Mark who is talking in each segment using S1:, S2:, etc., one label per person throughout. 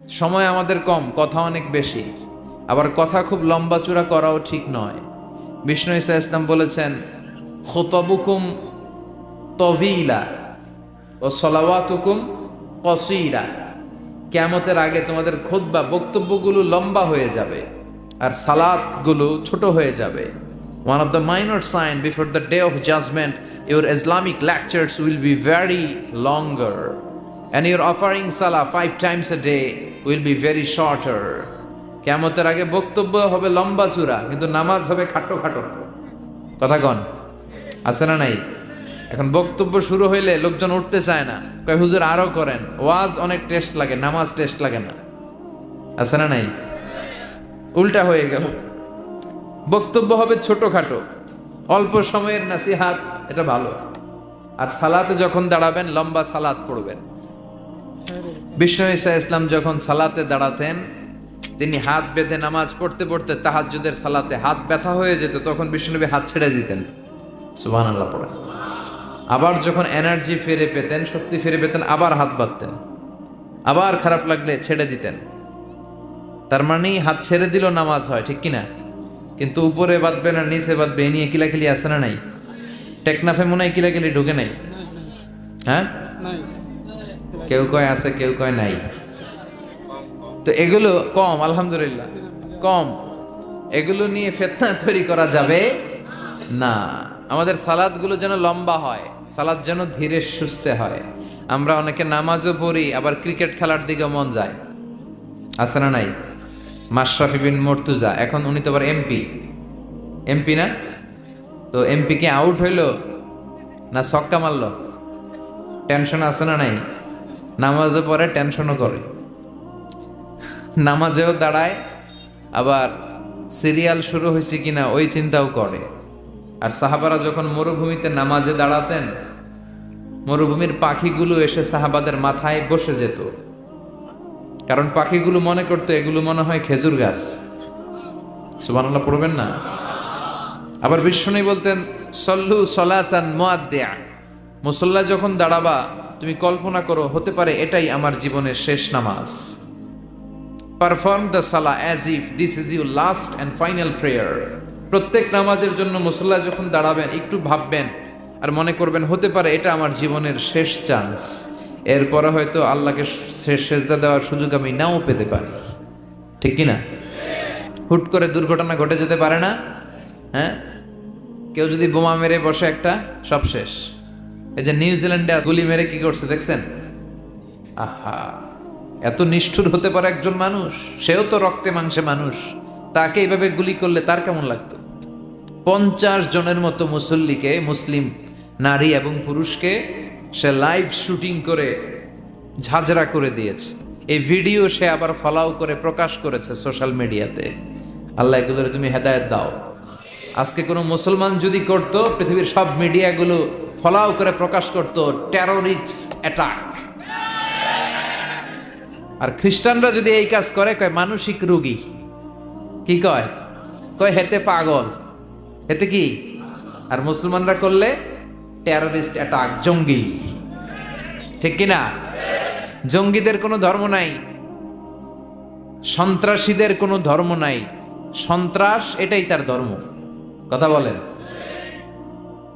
S1: সময় আমাদের কম, কথা অনেক বেশি, আবার কথা খুব লম্বা চূড়া করাও ঠিক নয়। বিষ্ণু ঈসা ইসলাম বলেছেন, খুতবুকুম তভিলা ও সলাওয়াতুকুম কসীরা। কিয়ামতের আগে তোমাদের খুতবা বক্তব্যগুলো লম্বা হয়ে যাবে আর সালাতগুলো ছোট হয়ে যাবে। One of the minor sign before the day of judgment, your Islamic lectures will be very longer, and your offering salah 5 times a day will be very shorter. কিয়ামতের আগে বক্তব্য হবে লম্বা চূড়া, কিন্তু নামাজ হবে খাটো খাটো। কথা কন, আছে না নাই? এখন বক্তব্য শুরু হইলে লোকজন উঠতে চায় না, কয় হুজুর আরো করেন। ওয়াজ অনেক টেস্ট লাগে, নামাজ টেস্ট লাগে না, আছে না নাই? উল্টা হয়ে গেল, বক্তব্য হবে ছোটখাটো, অল্প সময়ের নাসিহাত, এটা ভালো। আর সালাতে যখন দাঁড়াবেন লম্বা সালাত পড়বেন। বিষ্ণু ঈসা ইসলাম যখন সালাতে দাঁড়াতেন, তিনি হাত বেঁধে নামাজ পড়তে পড়তে তাহাজ্জুদের সালাতে হাত ব্যথা হয়ে যেত, তখন বিষ্ণুনবী হাত ছেড়ে দিতেন, সুবহানাল্লাহ পড়েন। আবার যখন এনার্জি ফিরে পেতেন, শক্তি ফিরে পেতেন, আবার হাত বাঁধতেন, আবার খারাপ লাগলে ছেড়ে দিতেন। তার মানে হাত ছেড়ে দিল নামাজ হয়, ঠিক কিনা? কিন্তু উপরে বাঁধবে না নিচে বাঁধবে, এ নিয়ে কিলাকিলি আছে না নাই? টেকনাফে মনে হয় কিলাকিলি ঢুকে নাই, হ্যাঁ? কেউ কয় আছে, কেউ কয় নাই। তো এগুলো কম, আলহামদুলিল্লাহ কম। এগুলো নিয়ে ফিতনা তৈরি করা যাবে না। আমাদের সালাদগুলো যেন লম্বা হয়, সালাদ যেন ধীরে সুস্থে হয়। আমরা অনেকে নামাজও পড়ি, আবার ক্রিকেট খেলার দিকে মন যায়, আছে না নাই? মাশরাফি বিন মুর্তজা, এখন উনি তো আবার এমপি না? তো এমপি কি আউট হইল না ছক্কা মারল? টেনশন আছে না নাই? নামাজও পড়ে, টেনশনও করে, নামাজেও দাঁড়ায়, আবার সিরিয়াল শুরু হয়েছে কিনা ওই চিন্তাও করে। আর সাহাবারা যখন মরুভূমিতে নামাজে দাঁড়াতেন, মরুভূমির পাখিগুলো এসে সাহাবাদের মাথায় বসে যেত, কারণ পাখিগুলো মনে করতো এগুলো মনে হয় খেজুর গাছ। সুবহানাল্লাহ পড়বেন না? আবার বিষ্ণু বলতেন, সল্লু সলাতান মুআদ্দিয়া, মুসল্লা যখন দাঁড়াবা তুমি কল্পনা করো হতে পারে এটাই আমার জীবনের শেষ নামাজ। Perform the Salah as if this is your last and final prayer. প্রত্যেক নামাজের জন্য মুসল্লা যখন দাঁড়াবেন একটু ভাববেন আর মনে করবেন হতে পারে এটা আমার জীবনের শেষ চান্স, এরপরে হয়তো আল্লাহকে সেজদা দেওয়ার সুযোগ আমি নাও পেতে পারি, ঠিক কিনা? হুট করে দুর্ঘটনা ঘটে যেতে পারে না? হ্যাঁ, কেউ যদি বোমা মেরে বসে একটা, সব শেষ। এই যে নিউজিল্যান্ডে গুলি মেরে কি করছে দেখছেন? আহা, এত নিষ্ঠুর হতে পারে একজন মানুষ, সেও তো রক্তে মাংসে মানুষ, তাকে এইভাবে গুলি করলে তার কেমন লাগতো? 50 জনের মতো মুসল্লিকে, মুসলিম নারী এবং পুরুষকে সে লাইভ শুটিং করে ঝাঁঝরা করে দিয়েছে। এই ভিডিও সে আবার ফলাও করে প্রকাশ করেছে সোশ্যাল মিডিয়াতে। আল্লাহ এগুলোর তুমি হেদায়েত দাও। আজকে কোনো মুসলমান যদি করত, পৃথিবীর সব মিডিয়াগুলো ফলাও করে প্রকাশ করত টেররিস্ট অ্যাটাক। আর খ্রিস্টানরা যদি এই কাজ করে, কয় মানসিক রোগী। কি কয়? কয় হেতে পাগল, হেতে কি? আর মুসলমানরা করলে টেররিস্ট অ্যাটাক, জঙ্গি, ঠিক কিনা? জঙ্গিদের কোনো ধর্ম নাই, সন্ত্রাসীদের কোনো ধর্ম নাই, সন্ত্রাস এটাই তার ধর্ম। কথা বলেন?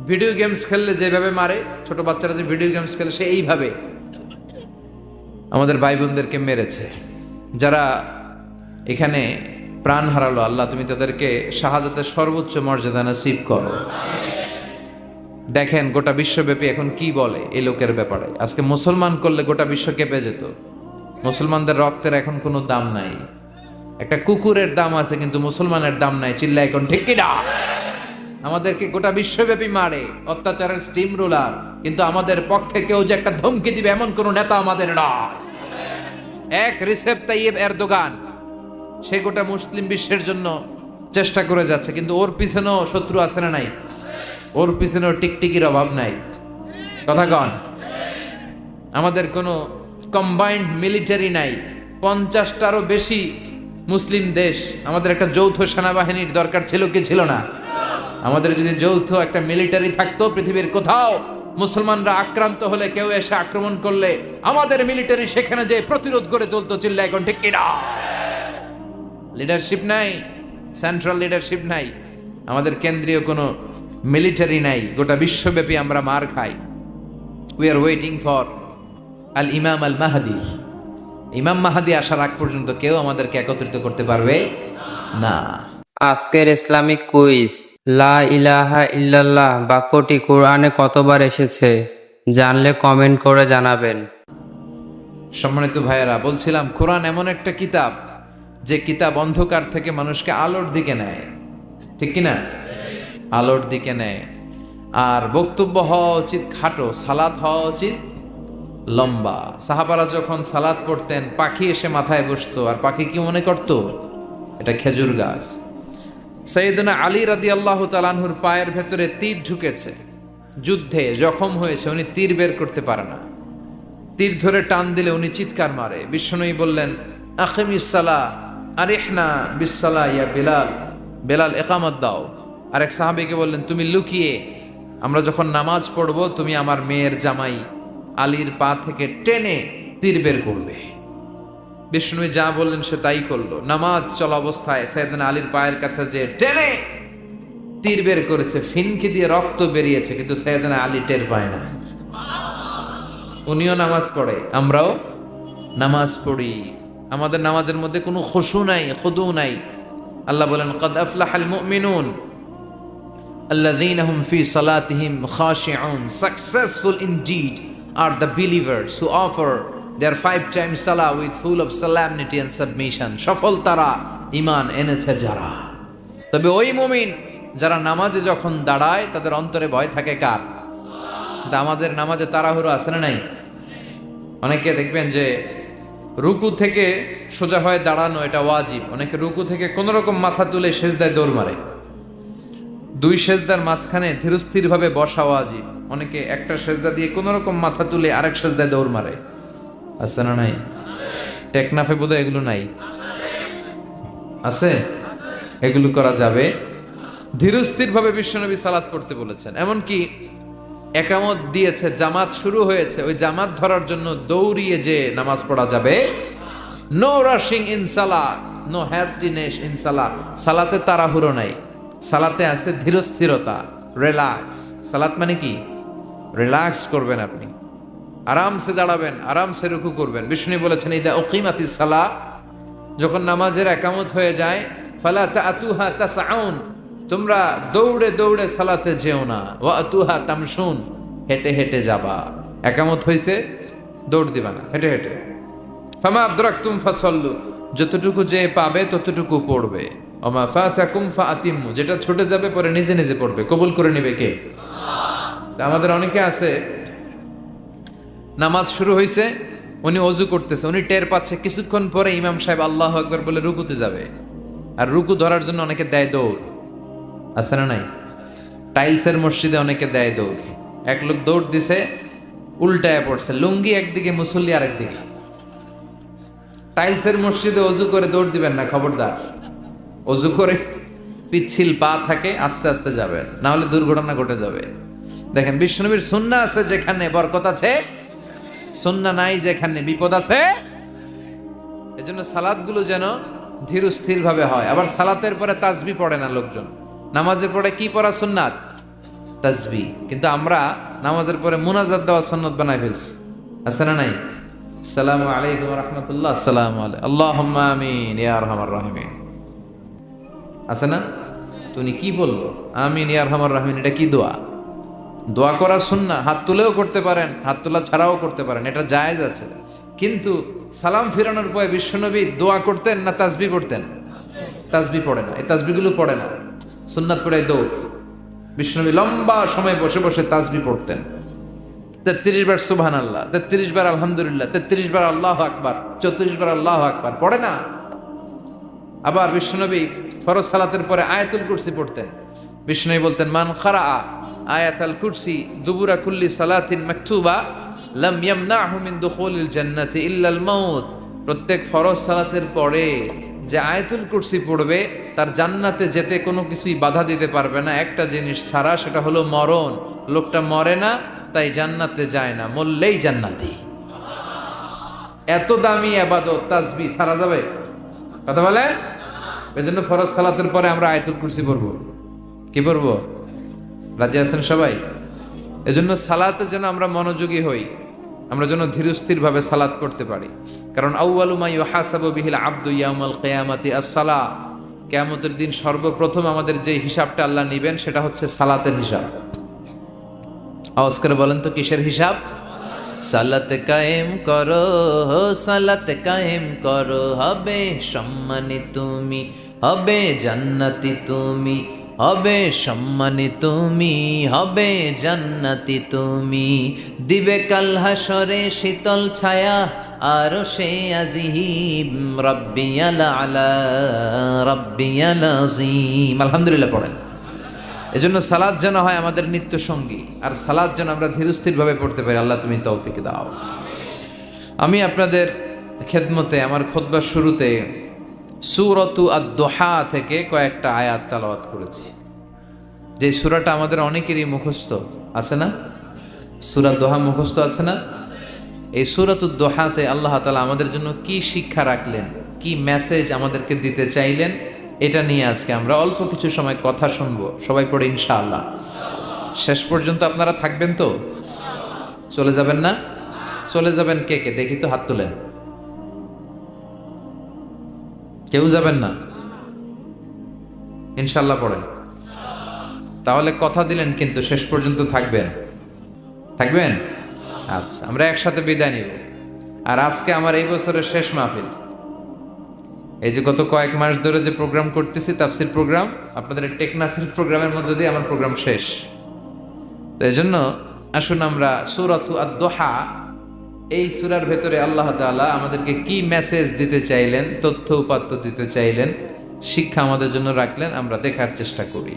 S1: ভিডিও গেমস খেললে যেভাবে মারে, ছোট বাচ্চারা যে ভিডিও গেমস খেলে, সে এইভাবে আমাদের ভাই বোনদেরকে মেরেছে। যারা এখানে প্রাণ হারালো, আল্লাহ তুমি তাদেরকে শাহাদাতের সর্বোচ্চ মর্যাদা নসিব করো। দেখেন গোটা বিশ্বব্যাপী এখন কি বলে এই লোকের ব্যাপারে। আজকে মুসলমান করলে গোটা বিশ্ব কেঁপে যেত। মুসলমানদের রক্তের এখন কোনো দাম নাই। একটা কুকুরের দাম আছে, কিন্তু মুসলমানের দাম নাই। চিল্লা এখন ঠিক কিনা? আমাদেরকে গোটা বিশ্বব্যাপী মারে, অত্যাচারের স্টিম রোলার, কিন্তু আমাদের পক্ষে কেউ যে একটা ধমকি দিবে এমন কোন নেতা আমাদের নয়। এক রিসেপ তাইয়েব এরদোগান, সে গোটা মুসলিম বিশ্বের জন্য চেষ্টা করে যাচ্ছে, কিন্তু ওর পিছনেও শত্রু আছে না নাই? ওর পিছনেও টিকটিকির অভাব নাই। কথা কন? আমাদের কোনো কম্বাইন্ড মিলিটারি নাই। 50টারও বেশি মুসলিম দেশ, আমাদের একটা যৌথ সেনাবাহিনীর দরকার ছিল কি ছিল না? আমাদের যদি যৌথ একটা মিলিটারি থাকতো, পৃথিবীর কোথাও মুসলমানরা আক্রান্ত হলে, কেউ এসে আক্রমণ করলে আমাদের মিলিটারি সেখানে যে প্রতিরোধ করে তুলতো, চিল্লায় এখন ঠিক কিনা? লিডারশিপ নাই, সেন্ট্রাল লিডারশিপ নাই, আমাদের কেন্দ্রীয় কোনো মিলিটারি নাই, গোটা বিশ্বব্যাপী আমরা মার খাই। উই আর ওয়েটিং ফর আল ইমাম আল মাহাদি। ইমাম মাহাদি আসার আগ পর্যন্ত কেউ আমাদেরকে একত্রিত করতে পারবে না।
S2: আজকের ইসলামিক কুইজ, লা ইলাহা ইল্লাল্লাহ বাক্যটি কোরআনে কতবার এসেছে? জানলে কমেন্ট করে জানাবেন।
S1: সম্মানিত ভাইয়েরা, বলছিলাম কোরআন এমন একটা কিতাব যে কিতাব অন্ধকার থেকে মানুষকে আলোর দিকে নেয়, ঠিক কিনা? আলোর দিকে নেয়। আর বক্তব্য হওয়া উচিত খাটো, সালাত হওয়া উচিত লম্বা। সাহাবারা যখন সালাত পড়তেন, পাখি এসে মাথায় বসতো, আর পাখি কি মনে করত? এটা খেজুর গাছ। সাইয়েদনা আলী রাদিয়াল্লাহু তাআলা আনহুর পায়ের ভেতরে তীর ঢুকেছে, যুদ্ধে জখম হয়েছে, উনি তীর বের করতে পারে না। তীর ধরে টান দিলে উনি চিৎকার মারে। বিশ্বনবী বললেন, আকিমিস সালাহ আরিহনা বিসসালাহ ইয়া বেলাল, বেলাল ইকামত দাও। আরেক সাহাবীকে বললেন, তুমি লুকিয়ে আমরা যখন নামাজ পড়ব, তুমি আমার মেয়ের জামাই আলীর পা থেকে টেনে তীর বের করবে। বিষ্ণু যা বললেন সে তাই করলো। নামাজ চলা অবস্থায় সাইয়েদনা আলীর পায়ের কাছে যে টেনে তীর বের করেছে, ফিনকি দিয়ে রক্ত বেরিয়েছে, কিন্তু সাইয়েদনা আলী টের পায় না। উনিও নামাজ পড়ে, আমরাও নামাজ পড়ি, আমাদের নামাজের মধ্যে কোনো খুশু নাই, খুদু নাই। আল্লাহ বলেন, ক্বাদ আফলাহাল মুমিনুন আল্লাযীনা হুম ফি সালাতিহিম খাশিউন, successful indeed are the believers who offer their 5 times salah with full of solemnity and submission. সফল তারা, ঈমান এনেছে যারা। তবে ওই মুমিন যারা নামাজে যখন দাঁড়ায় তাদের অন্তরে ভয় থাকে কার? আমাদের নামাজে তাড়াহুড়ো আছে না নাই? অনেকে দেখবেন যে রুকু থেকে সোজা হয়ে দাঁড়ানো এটা ওয়াজিব, অনেকে রুকু থেকে কোন রকম মাথা তুলে সেজদায় দৌড় মারে। দুই সেজদার মাঝখানে ধীরস্থির ভাবে বসা ওয়াজিব, অনেকে একটা সেজদা দিয়ে কোন রকম মাথা তুলে আরেক সেজদায় দৌড় মারে। আছে না নাই? টেকনাফে বোধহয় এগুলো নাই, আছে? এগুলো করা যাবে। ধীরস্থির ভাবে বিশ্বনবী সালাত পড়তে বলেছেন। এমনকি একামত দিয়েছে, জামাত শুরু হয়েছে, ওই জামাত ধরার জন্য দৌড়িয়ে যে নামাজ পড়া যাবে। নো রাশিং ইন সালাহ, নো হ্যাস্টিনেস ইন সালাহ। সালাতে তাড়াহুড়ো নাই, সালাতে আছে ধীরস্থিরতা, রিল্যাক্স। সালাত মানে কি? রিল্যাক্স করবেন আপনি, আরামসে দাঁড়াবেন, আরামসে রুকু করবেন। বিষ্ণু বলেছেন, ইদা উকিমাতিস সালাহ, যখন নামাজের একামত হয়ে যায়, ফালা তাআতুহা তাসআউন, তোমরা দৌড়ে দৌড়ে সালাতে যেও না। ওয়া আতুহা তামশুন, হেঁটে হেঁটে যাবা। একামত হইছে, দৌড় দিবা না, হেঁটে হেঁটে। ফামা আদরাকতুম ফাসাল্লু, যতটুকু যে পাবে ততটুকু পড়বে। ওমা ফাতাকুম ফাআতিমু, যেটা ছুটে যাবে পরে নিজে নিজে পড়বে। কবুল করে নেবে কে? আমাদের অনেকে আছে, নামাজ শুরু হয়েছে, উনি অজু করতেছে, উনি টের পাচ্ছে কিছুক্ষণ পরে ইমাম সাহেব আল্লাহু আকবার বলে রুকুতে যাবে, আর রুকু ধরার জন্য অনেকে দেয় দৌড়। আছে না নাই? টাইলসের মসজিদে অনেকে দেয় দৌড়। এক লোক দৌড় দিছে, উল্টায় পড়ছে, লুঙ্গি একদিকে, মুসল্লি আরেকদিকে। টাইলসের মসজিদে অজু করে দৌড় দিবেন না, খবরদার। অজু করে পিচ্ছিল পা থাকে, আস্তে আস্তে যাবেন, না হলে দুর্ঘটনা ঘটে যাবে। দেখেন, বিশ্বনবীর সুন্নাহ আছে যেখানে বরকত আছে, সুন্নাহ নাই যেখানে বিপদ আছে। এজন্য সালাতগুলো যেন ধীর স্থির ভাবে হয়। আবার সালাতের পরে তাসবিহ পড়ে না লোকজন, নামাজের পরে কি পড়া সুন্নাত? তাসবিহ। কিন্তু আমরা নামাজের পরে মুনাজাত দেওয়া সুন্নাত বানাই ফেলছি। আছে না নাই? আসসালামু আলাইকুম ওয়া রাহমাতুল্লাহ, আসসালামু আলাইকুম, আল্লাহুম্মা আমিন ইয়া আরহামার রাহিমিন। আছে না? তুমি কি বললো? আমিন ইয়া আরহামার রাহিমিন, এটা কি দোয়া? দোয়া করা সুন্নাহ, হাত তুলেও করতে পারেন, হাত তোলা ছাড়াও করতে পারেন, এটা জায়েজ আছে। কিন্তু সালাম ফিরানোর পরে বিশ্বনবী দোয়া করতেন না তাসবিহ পড়তেন? তাসবিহ পড়ে না, এই তাসবিহগুলো পড়ে না, সুন্নাত পড়ে দৌড়। বিশ্বনবী লম্বা সময় বসে বসে তাসবিহ পড়তেন। 33 বার সুবহানাল্লাহ, 33 বার আলহামদুলিল্লাহ, 33 বার আল্লাহু আকবার, 34 বার আল্লাহু আকবার, পড়ে না? আবার বিশ্বনবী ফরজ সালাতের পরে আয়াতুল কুরসি পড়তেন। বিশ্বনবী বলতেন, মান ক্বারাআ আয়াতুল কুরসি দুবুরা কুল্লি সালাতিন মাকতুবা লাম ইয়ামনাহু মিন দুখুলিল জান্নাতি ইল্লাল মাউত। প্রত্যেক ফরজ সালাতের পরে যে আয়াতুল কুরসি পড়বে তার জান্নাতে যেতে কোনো কিছুই বাধা দিতে পারবে না, একটা জিনিস ছাড়া, সেটা হলো মরণ। লোকটা মরে না, তাই জান্নাতে যায় না, মরলেই জান্নাতি। এত দামি ইবাদত তাসবিহ ছাড়া যাবে? কথা বলে। এজন্য ফরজ সালাতের পরে আমরা আয়াতুল কুরসি পড়ব। কি পড়ব? রাজি আছেন সবাই? এজন্য সালাতের জন্য আমরা মনোযোগী হই, আমরা যেন ধীরস্থির ভাবে সালাত করতে পারি। কারণ আউয়ালু মা ইউহাসাবু বিহিল আবদু ইয়াউমাল কিয়ামাতি আস-সালাহ। কিয়ামতের দিন সর্বপ্রথম আমাদের যে হিসাবটা আল্লাহ নেবেন সেটা হচ্ছে সালাতের হিসাব। আওয়াজ করে বলেন তো কিসের হিসাব? সালাত কায়েম করো, সালাত কায়েম করো, হবে সম্মানী তুমি, হবে জান্নাতি তুমি, হবে সম্মানী তুমি, হবে জান্নাতি তুমি। দিবে কাল হাসরে শীতল ছায়া আর সে আজিম, রাব্বিয়াল আলা রাব্বিয়াল আযীম। আলহামদুলিল্লাহ পড়েন। এজন্য সালাত যেন হয় আমাদের নিত্য সঙ্গী, আর সালাত যেন আমরা ধীরস্থির ভাবে পড়তে পারি। আল্লাহ তুমি তৌফিক দাও। আমি আপনাদের খেদমতে আমার খুতবার শুরুতে সূরাতু আদ-দুহা থেকে কয়েকটা আয়াত তেলাওয়াত করেছি। যে সূরাটা আমাদের অনেকেরই মুখস্থ আছে না? সূরা দোহা মুখস্থ আছে না? এই সূরাতু দোহাতে আল্লাহ তাআলা আমাদের জন্য কি শিক্ষা রাখলেন, কি মেসেজ আমাদেরকে দিতে চাইলেন, এটা নিয়ে আজকে আমরা অল্প কিছু সময় কথা শুনবো। সবাই পড়ে ইনশাআল্লাহ। শেষ পর্যন্ত আপনারা থাকবেন তো? চলে যাবেন না? চলে যাবেন কে কে দেখি তো, হাত তোলেন। কেউ যাবেন না? ইনশাআল্লাহ পড়েন। তাহলে কথা দিলেন কিন্তু শেষ পর্যন্ত থাকবেন। থাকবেন? আচ্ছা, আমরা একসাথে বিদায় নিব। আর আজকে আমার এই বছরের শেষ মাহফিল। এই যে গত কয়েক মাস ধরে যে প্রোগ্রাম করতেছি, তাফসির প্রোগ্রাম, আপনাদের টেকনাফির প্রোগ্রামের মধ্যে দিয়ে আমার প্রোগ্রাম শেষ। তো এই জন্য আসুন আমরা সূরাতু আদ-দুহা, এই সূরার ভেতরে আল্লাহ তাআলা আমাদেরকে কি মেসেজ দিতে চাইলেন, তথ্য উপাত্ত দিতে চাইলেন, শিক্ষা আমাদের জন্য রাখলেন, আমরা দেখার চেষ্টা করি।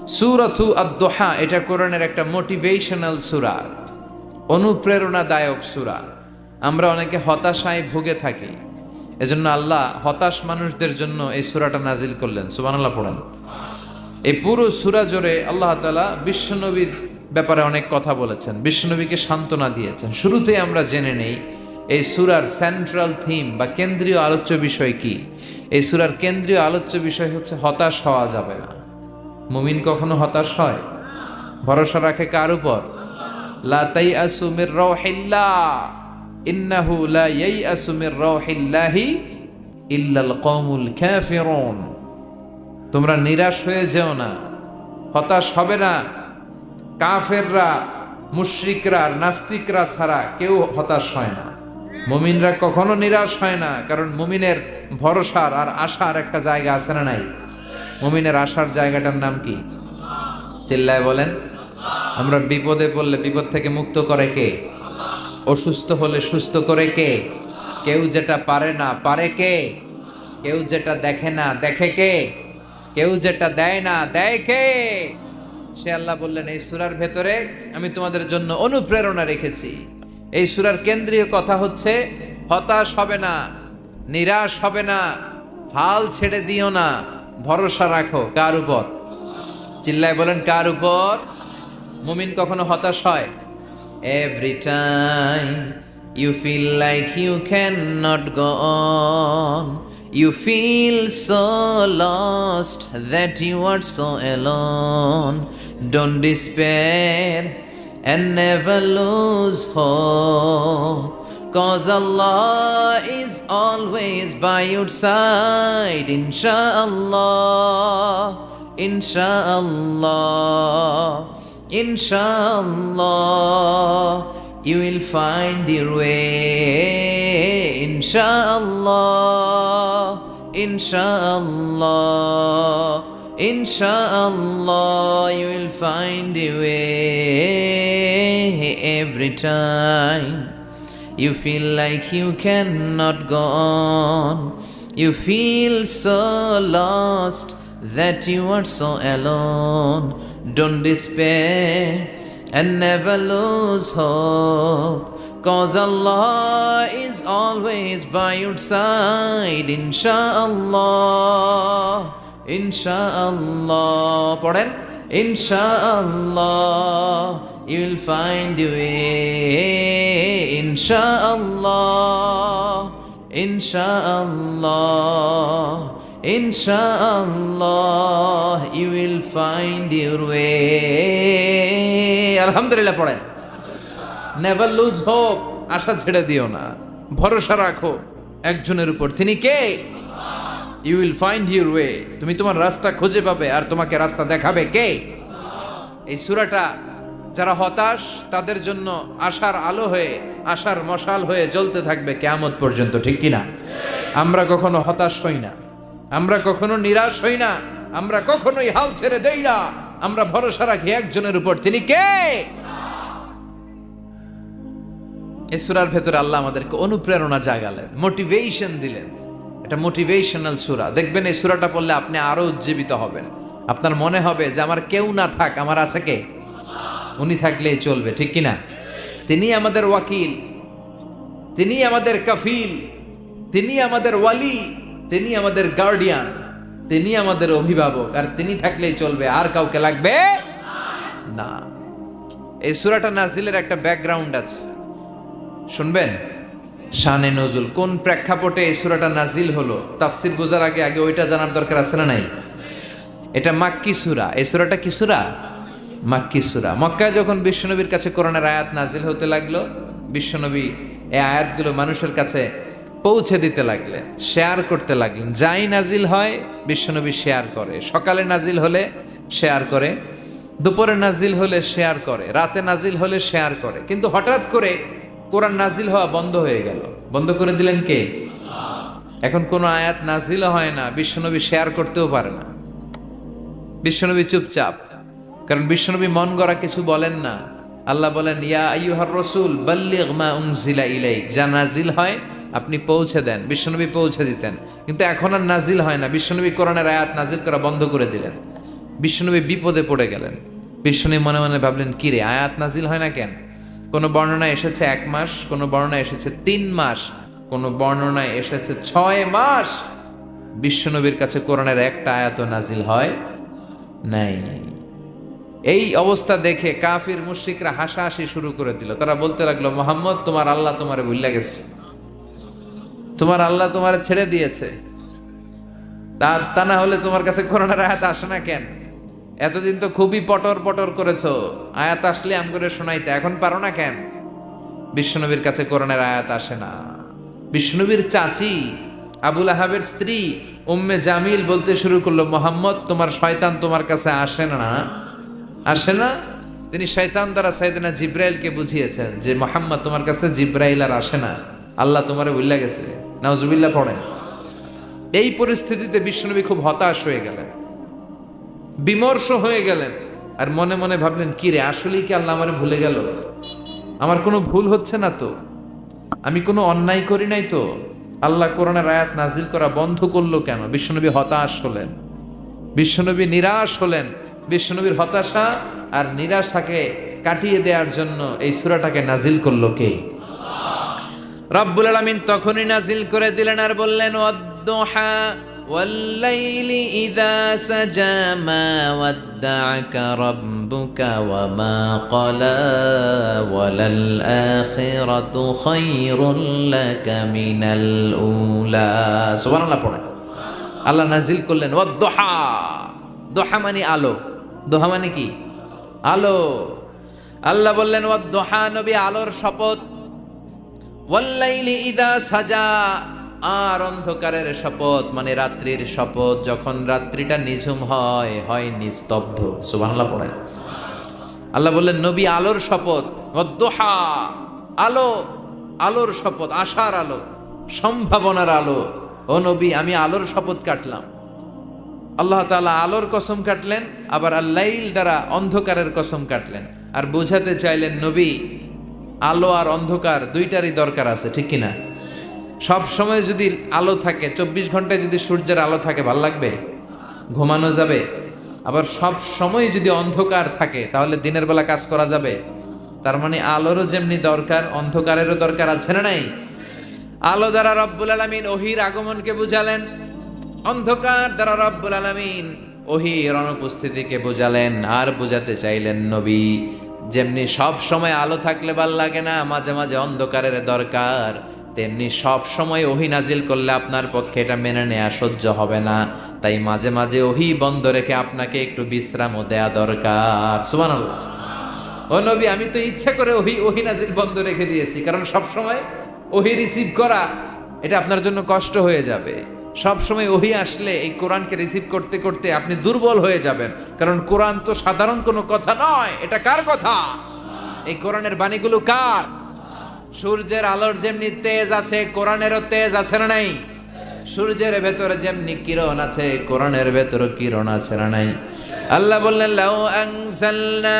S1: সূরাতু আদ-দুহা এটা কোরআনের একটা মোটিভেশনাল সূরা, অনুপ্রেরণাদায়ক সূরা। আমরা অনেকে হতাশায় ভুগে থাকি, এজন্য আল্লাহ হতাশ মানুষদের জন্য এই সূরাটা নাজিল করলেন। সুবহানাল্লাহ পড়েন। এই পুরো সূরা জুড়ে আল্লাহ তাআলা বিশ্বনবীর ব্যাপারে অনেক কথা বলেছেন, বিশ্বনবীকে সান্ত্বনা দিয়েছেন। শুরুতেই আমরা জেনে নেই এই সূরার সেন্ট্রাল থিম বা কেন্দ্রীয় আলোচ্য বিষয় কি। এই সূরার কেন্দ্রীয় আলোচ্য বিষয় হচ্ছে হতাশ হওয়া যাবে না। মুমিন কখনো হতাশ হয়? ভরসা রাখে কার উপর? লা তাইআসু মির রাউহিল্লাহ, ইন্নাহু লা ইয়াইআসু মির রাউহিল্লাহি ইল্লাল কওমুল কাফিরুন। তোমরা নিরাশ হয়ে যেও না, হতাশ হবে না। কাফেররা, মুশরিকরা আর নাস্তিকরা ছাড়া কেউ হতাশ হয় না। মুমিনরা কখনো নিরাশ হয় না, কারণ মুমিনের ভরসার আর আশার একটা জায়গা আছে না নাই? মুমিনের আশার জায়গাটার নাম কি? চিল্লায় বলেন। আমরা বিপদে পড়লে বিপদ থেকে মুক্ত করে কে? অসুস্থ হলে সুস্থ করে কে? কেউ যেটা পারে না পারে কে? কেউ যেটা দেখে না দেখে কে? কেউ যেটা দেয় না দেয় কে? সে আল্লাহ বললেন এই সূরার ভেতরে আমি তোমাদের জন্য অনুপ্রেরণা রেখেছি। এই সূরার কেন্দ্রীয় কথা হচ্ছে হতাশ হবে না, নিরাশ হবে না, হাল ছেড়ে দিও না, ভরসা রাখো। কার উপর? চিল্লায় বলেন কার উপর? মুমিন কখনো হতাশ হয়? Every time you feel like you cannot go on, you feel so lost that you are so alone, don't despair and never lose hope, 'cause Allah is always by your side, inshallah, inshallah, inshallah, you will find your way, inshallah, inshallah, inshallah, you will find your way. Every time you feel like you cannot go on, you feel so lost that you are so alone, don't despair and never lose hope, 'cause Allah is always by your side, inshallah, inshallah, পড়েন ইনশাআল্লাহ, you will find your way. Inshallah, inshallah, inshallah, you will find your way. Alhamdulillah পড়েন। Never lose hope, আশা ছেড়ে দিও না, ভরসা রাখো একজনের উপর, তিনি কে? You will find your way, তুমি তোমার রাস্তা খুঁজে পাবে আর তোমাকে রাস্তা দেখাবে কে? এই সূরাটা যারা হতাশ তাদের জন্য আশার আলো হয়ে, আশার মশাল হয়ে জ্বলতে থাকবে কিয়ামত পর্যন্ত, ঠিক কিনা? আমরা কখনো হতাশ হই না, আমরা কখনো নিরাশ হই না, আমরা কখনোই হাল ছেড়ে দেই না, আমরা ভরসা রাখি একজনের উপর, তিনি কে? এই সূরার ভেতরে আল্লাহ আমাদেরকে অনুপ্রেরণা জাগালেন, মোটিভেশন দিলেন। এটা মোটিভেশনাল সূরা। দেখবেন এই সূরাটা পড়লে আপনি আরো উজ্জীবিত হবেন, আপনার মনে হবে যে আমার কেউ না থাক, আমার আছে কে? উনি থাকলেই চলবে, ঠিক কিনা? তিনি আমাদের ওয়াকিল, তিনি আমাদের কাফিল, তিনি আমাদের ওয়ালি, তিনি আমাদের গার্ডিয়ান, তিনি আমাদের অভিভাবক, আর তিনি থাকলেই চলবে, আর কাউকে লাগবে না। এই সূরাটা নাজিলের একটা ব্যাকগ্রাউন্ড আছে, শুনবেন? শানে নজুল, কোন প্রেক্ষাপটে এই সূরাটা নাজিল হলো, তাফসীর বোঝার আগে আগে ওইটা জানার দরকার আছে না নাই? এটা মাক্কি সূরা। এই সূরাটা কি সূরা? মাক্কি সূরা। মক্কায় যখন বিশ্বনবীর কাছে কোরআনের আয়াত নাজিল হতে লাগলো, বিশ্বনবী এই আয়াতগুলো মানুষের কাছে পৌঁছে দিতে লাগলেন, শেয়ার করতে লাগলেন। যাই নাজিল হয় বিশ্বনবী শেয়ার করে, সকালে নাজিল হলে শেয়ার করে, দুপুরে নাজিল হলে শেয়ার করে, রাতে নাজিল হলে শেয়ার করে। কিন্তু হঠাৎ করে কোরআন নাজিল হওয়া বন্ধ হয়ে গেল। বন্ধ করে দিলেন কে? এখন কোনো আয়াত নাজিল হয় না, বিশ্বনবী শেয়ার করতেও পারে না, বিশ্বনবী চুপচাপ। কারণ বিশ্বনবী মন গড়া কিছু বলেন না। আল্লাহ বলেন, ইয়া আইয়ুহার রাসূল বাল্লিগ মা উনজিলা ইলাইক, যা নাজিল হয় আপনি পৌঁছে দেন। বিশ্বনবী পৌঁছে দিতেন, কিন্তু এখন আর নাজিল হয় না। বিশ্বনবী কোরআনের আয়াত নাজিল করা বন্ধ করে দিলেন। বিশ্বনবী বিপদে পড়ে গেলেন। বিশ্বনবী মনে মনে ভাবলেন, কি রে, আয়াত নাজিল হয় না কেন? কোন বর্ণনায় এসেছে 1 মাস, কোন বর্ণনায় এসেছে 3 মাস, কোন বর্ণনায় এসেছে 6 মাস। বিশ্বনবীর কাছে কোরআনের একটা আয়াতও নাজিল হয় নাই। এই অবস্থা দেখে কাফির মুশরিকরা হাসাহাসি শুরু করে দিল। তারা বলতে লাগলো, মুহাম্মদ, তোমার আল্লাহ তোমারে ভুলে গেছে, তোমার আল্লাহ তোমারে ছেড়ে দিয়েছে। তা না হলে তোমার কাছে কোরআনের আয়াত আসে না কেন? এতদিন তো খুবই পটর পটর করেছো, আয়াত আসলে আম করে শোনাইতে, এখন পারো না কেন? বিশ্বনবীর কাছে কোরআনের আয়াত আসে না। বিশ্বনবীর চাচি আবুল আহাবের স্ত্রী উম্মে জামিল বলতে শুরু করলো, মুহাম্মদ, তোমার শয়তান তোমার কাছে আসে না, আসে না? তিনি শয়তান দ্বারা সাইয়েদনা জিব্রাইলকে বুঝিয়েছেন যে মুহাম্মদ, তোমার কাছে জিব্রাইল আর আসে না, আল্লাহ তোমারে ভুলে গেছে। নাউজুবিল্লাহ পড়েন। এই পরিস্থিতিতে বিশ্বনবী খুব হতাশ হয়ে গেলেন, বিমর্ষ হয়ে গেলেন, আর মনে মনে ভাবলেন, কি রে, আসলেই কি আল্লাহ আমারে ভুলে গেল? আমার কোনো ভুল হচ্ছে না তো, আমি কোনো অন্যায় করি নাই তো, আল্লাহ কোরআনের আয়াত নাজিল করা বন্ধ করলো কেন? বিশ্বনবী হতাশ হলেন, বিশ্বনবী নিরাশ হলেন। বিশ্বনবীর হতাশা আর নিরাশাকে কাটিয়ে দেওয়ার জন্য এই সূরাটাকে নাজিল করলো কে? রব্বুল আলামিন তখনই নাজিল করে দিলেন আর বললেন, ওয়াদ-দুহা ওয়াল-লাইলি ইযা সাজা মা ওয়াদ্দা'আকা রাব্বুকা ওয়া মা ক্বালা ওয়ালাল আখিরাতু খায়রুল লাকা মিনাল উলা। সুবহানাল্লাহ পড়েন। আল্লাহ নাজিল করলেন ওয়াদ-দুহা। দুহা মানে আলো, দুহা মানে কি? আলো। আল্লাহ বললেন ওয়াদ-দুহা, নবী আলোর শপথ। ওয়াল-লাইলি ইযা সাজা, আর অন্ধকারের শপথ মানে রাত্রির শপথ, যখন রাত্রিটা নিঝুম হয়, হয় নিস্তব্ধ। সুবহানাল্লাহ পড়েন। আল্লাহ বললেন, নবী আলোর শপথ। ওয়াদ-দুহা, আলো, আলোর শপথ, আশার আলো, সম্ভাবনার আলো। ও নবী, আমি আলোর শপথ কাটলাম। আল্লাহ তাআলা আলোর কসম কাটলেন, আবার আল-লাইল দ্বারা অন্ধকারের কসম কাটলেন, আর বোঝাতে চাইলেন, নবী, আলো আর অন্ধকার দুইটারই দরকার আছে, ঠিক কিনা? সব সময় যদি আলো থাকে, 24 ঘন্টায় যদি সূর্যের আলো থাকে, ভাল লাগবে? ঘুমানো যাবে? আবার সব সময় যদি অন্ধকার থাকে, তাহলে দিনের বেলা কাজ করা যাবে? তার মানে আলোরও যেমনি দরকার, অন্ধকারেরও দরকার আছে না নাই? আলো দ্বারা রব্বুল আলামিন ওহীর আগমনকে বুঝালেন, অন্ধকার দ্বারা রব্বুল আলামিন ওহীর অনুপস্থিতিকে বুঝালেন, আর বুঝাতে চাইলেন, নবী, যেমনি সব সময় আলো থাকলে ভাল লাগে না, মাঝে মাঝে অন্ধকারের দরকার, তেমনি সব সময় ওহী নাজিল করলে আপনার পক্ষে এটা মেনে নেওয়া সহ্য হবে না। তাই মাঝে মাঝে ওহী বন্ধ রেখে আপনাকে একটু বিশ্রামও দেয়া দরকার। সুবহানাল্লাহ। ও নবী, আমি তো ইচ্ছা করে ওহী নাজিল বন্ধ রেখে দিয়েছি, কারণ সব সময় ওহী রিসিভ করা এটা আপনার জন্য কষ্ট হয়ে যাবে। সব সময় ওহী আসলে এই কোরআনকে রিসিভ করতে করতে আপনি দুর্বল হয়ে যাবেন, কারণ কোরআন তো সাধারণ কোনো কথা নয়। এটা কার কথা? এই কোরআনের বাণীগুলো কার? সূর্যের আলোর যেমনি তেজ আছে, কোরআনেরও তেজ আছে না নাই? সূর্যের ভেতরে যেমনি কিরণ আছে, কোরআনের ভেতরে কিরণ আছে না নাই? আল্লাহ বললেন, লাউ আনজালনা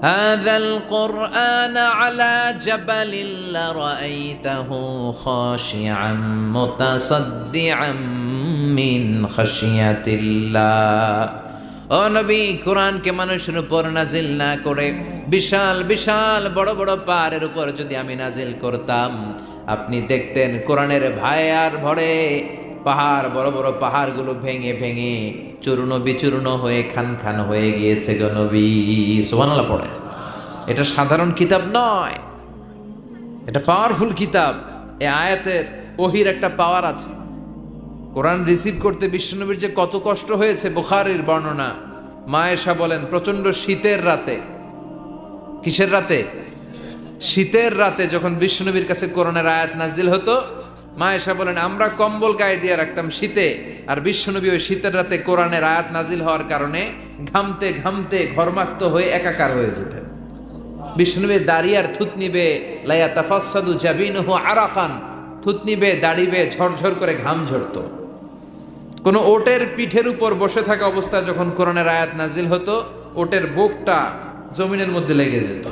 S1: হাযাল কুরআন আলা জাবালিন লারাআইতাহু খাশিআন মুতাসাদ্দিআন মিন খাশিয়াতিল্লাহ। ও নবী, কোরআনকে মানুষের উপর নাজিল না করে বিশাল বিশাল বড় বড় পাহাড়ের উপর যদি আমি নাজিল করতাম, আপনি দেখতেন কোরআনের ভায়ার ভরে পাহাড়, বড় বড় পাহাড়গুলো ভেঙে ভেঙে চূর্ণ বিচূর্ণ হয়ে খান খান হয়ে গিয়েছে গো নবী। সুবহানাল্লাহ পড়ে। এটা সাধারণ কিতাব নয়, এটা পাওয়ারফুল কিতাব। এই আয়াতের ওহীর একটা পাওয়ার আছে। কোরআন রিসিভ করতে বিশ্বনবীর যে কত কষ্ট হয়েছে, বুখারীর বর্ণনা। মা আয়েশা বলেন, প্রচন্ড শীতের রাতে, কিসের রাতে? শীতের রাতে যখন বিশ্বনবীর কাছে কোরআনের আয়াত নাজিল হতো, মা আয়েশা বলেন আমরা কম্বল গায়ে দিয়ে রাখতাম শীতে, আর বিশ্বনবী ওই শীতের রাতে কোরআনের আয়াত নাজিল হওয়ার কারণে ঘামতে ঘামতে ঘর্মাক্ত হয়ে একাকার হয়ে যেতেন। বিশ্বনবী দাঁড়িয়ে আর থুতনি বেয়ে লাইয়া তাফাসসাদু জাবিনুহু আরাকান, থুতনি বেয়ে দাড়ি বেয়ে ঝরঝর করে ঘাম ঝরতো। কোন ওটের পিঠের উপর বসে থাকা অবস্থায় যখন কোরআনের আয়াত নাজিল হতো, ওটের বুকটা জমিনের মধ্যে লেগে যেত।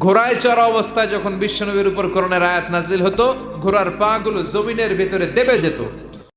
S1: ঘোড়ায় চড়া অবস্থায় যখন বিশ্বনবীর উপর কোরআনের আয়াত নাজিল হতো, ঘোড়ার পা গুলো জমিনের ভিতরে দেবে যেত।